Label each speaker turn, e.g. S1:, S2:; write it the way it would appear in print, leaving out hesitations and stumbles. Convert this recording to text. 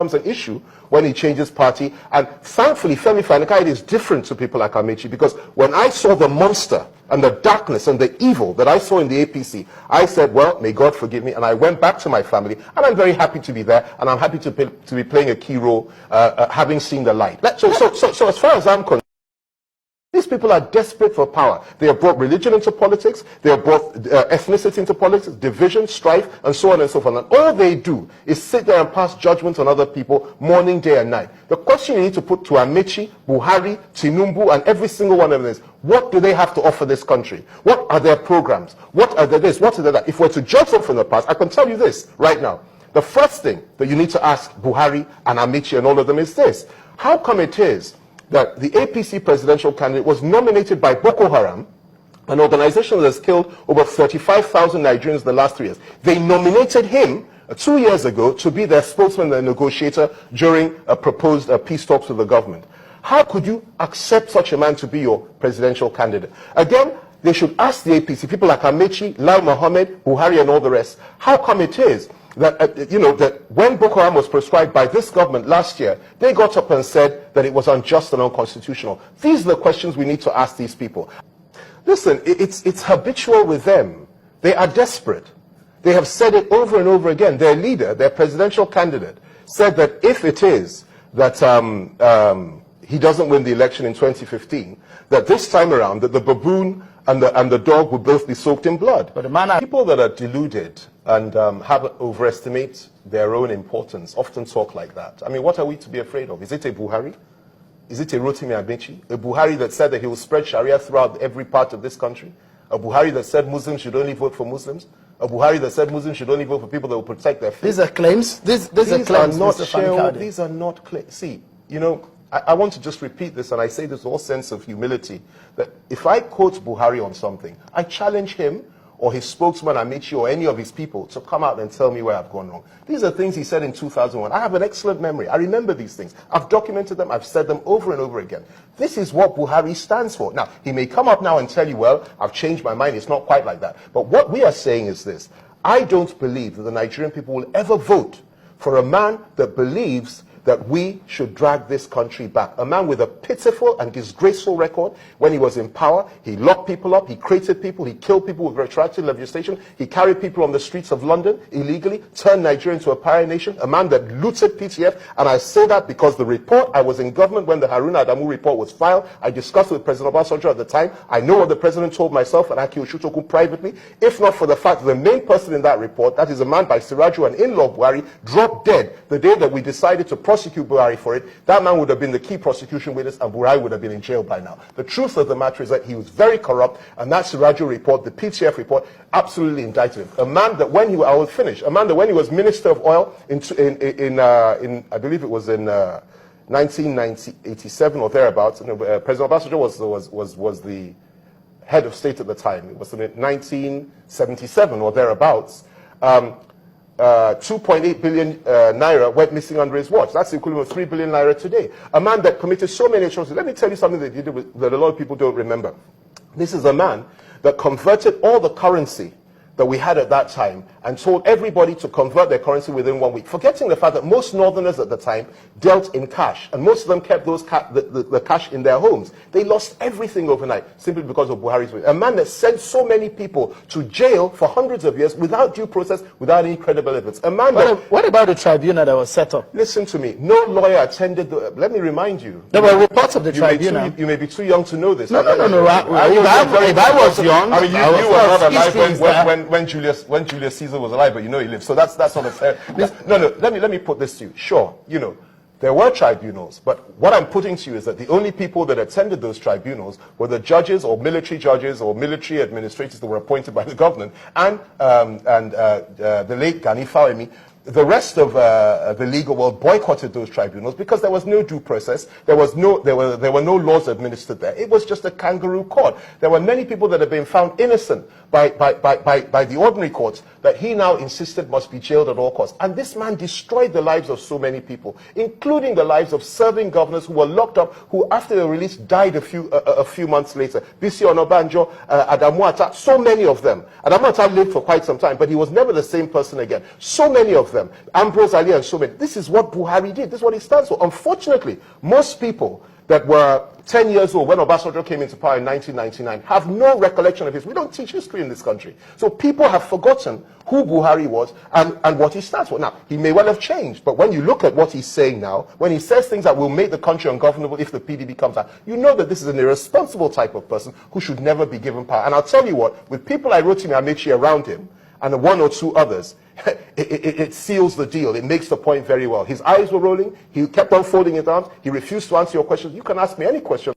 S1: an issue when he changes party. And thankfully, Femi Fani-Kayode is different to people like Amaechi, because when I saw the monster and the darkness and the evil that I saw in the APC, I said, well, may God forgive me, and I went back to my family, and I'm very happy to be there, and I'm happy to be playing a key role, having seen the light. So as far as I'm concerned, these people are desperate for power. They have brought religion into politics, they have brought ethnicity into politics, division, strife, and so on and so forth. And all they do is sit there and pass judgment on other people morning, day, and night. The question you need to put to Amaechi, Buhari, Tinubu, and every single one of them is, what do they have to offer this country? What are their programs? What are their this? What are their that? If we're to judge them from the past, I can tell you this right now. The first thing that you need to ask Buhari and Amaechi and all of them is this: how come it is that the APC presidential candidate was nominated by Boko Haram, an organization that has killed over 35,000 Nigerians in the last 3 years? They nominated him 2 years ago to be their spokesman and negotiator during a proposed peace talks with the government. How could you accept such a man to be your presidential candidate? Again, they should ask the APC, people like Amaechi, Lai Mohammed, Buhari, and all the rest, how come it is that, that when Boko Haram was prescribed by this government last year, they got up and said that it was unjust and unconstitutional? These are the questions we need to ask these people. Listen, it's habitual with them. They are desperate. They have said it over and over again. Their leader, their presidential candidate, said that if it is that he doesn't win the election in 2015, that this time around, that the baboon and the dog will both be soaked in blood. But people that are deluded and overestimate their own importance often talk like that. I mean, what are we to be afraid of? Is it a Buhari? Is it a Rotimi Amaechi? A Buhari that said that he will spread Sharia throughout every part of this country? A Buhari that said Muslims should only vote for Muslims? A Buhari that said Muslims should only vote for people that will protect their faith?
S2: These are claims. These are claims, Mr. Fani-Kayode.
S1: These are not claims. See, I want to just repeat this, and I say this with all sense of humility, that if I quote Buhari on something, I challenge him or his spokesman Amaechi or any of his people to come out and tell me where I've gone wrong. These are things he said in 2001. I have an excellent memory. I remember these things. I've documented them. I've said them over and over again. This is what Buhari stands for. Now, he may come up now and tell you, well, I've changed my mind. It's not quite like that. But what we are saying is this: I don't believe that the Nigerian people will ever vote for a man that believes that we should drag this country back. A man with a pitiful and disgraceful record. When he was in power, he locked people up, he created people, he killed people with retroactive legislation, he carried people on the streets of London illegally, turned Nigeria into a pariah nation, a man that looted PTF. And I say that because the report, I was in government when the Haruna Adamu report was filed. I discussed it with President Obasanjo at the time. I know what the president told myself and Aki Oshutoku privately. If not for the fact that the main person in that report, that is a man by Siraju, an in-law Buhari, dropped dead the day that we decided to prosecute Buhari for it, that man would have been the key prosecution witness and Buhari would have been in jail by now. The truth of the matter is that he was very corrupt, and that Siraju report, the PTF report, absolutely indicted him. A man that when he was Minister of Oil in I believe it was in 1987 or thereabouts, President Obasanjo was the head of state at the time. It was in 1977 or thereabouts. 2.8 billion naira went missing under his watch. That's the equivalent of 3 billion naira today. A man that committed so many atrocities. Let me tell you something that he did that a lot of people don't remember. This is a man that converted all the currency that we had at that time and told everybody to convert their currency within 1 week, forgetting the fact that most northerners at the time dealt in cash, and most of them kept those the cash in their homes. They lost everything overnight simply because of Buhari's way. A man that sent so many people to jail for hundreds of years without due process, without any credible evidence. A man
S2: what about the tribunal that was set up?
S1: Listen to me. No lawyer attended the... Let me remind you.
S2: There were reports of the tribunal.
S1: You may be too young to know this.
S2: No. If I was young,
S1: I mean, you were not alive when Julius Caesar was alive, but you know he lived. So that's not a fair... No. Let me put this to you. Sure, there were tribunals, but what I'm putting to you is that the only people that attended those tribunals were the judges or military administrators that were appointed by the government and the late Gani Fawemi. The rest of the legal world boycotted those tribunals because there was no due process. There were no laws administered there. It was just a kangaroo court. There were many people that had been found innocent by the ordinary courts that he now insisted must be jailed at all costs. And this man destroyed the lives of so many people, including the lives of serving governors who were locked up, who after the release died a few months later. Bisi Onabanjo, Adamu Atta, so many of them. Adamu Atta lived for quite some time, but he was never the same person again. So many of them. Ambrose Ali and so many. This is what Buhari did. This is what he stands for. Unfortunately, most people that were 10 years old when Obasanjo came into power in 1999 have no recollection of his. We don't teach history in this country. So people have forgotten who Buhari was and what he stands for. Now, he may well have changed, but when you look at what he's saying now, when he says things that will make the country ungovernable if the PDP comes out, you know that this is an irresponsible type of person who should never be given power. And I'll tell you what, with people like Rotimi Amechi around him, and one or two others, it seals the deal. It makes the point very well. His eyes were rolling. He kept on folding his arms. He refused to answer your questions. You can ask me any question.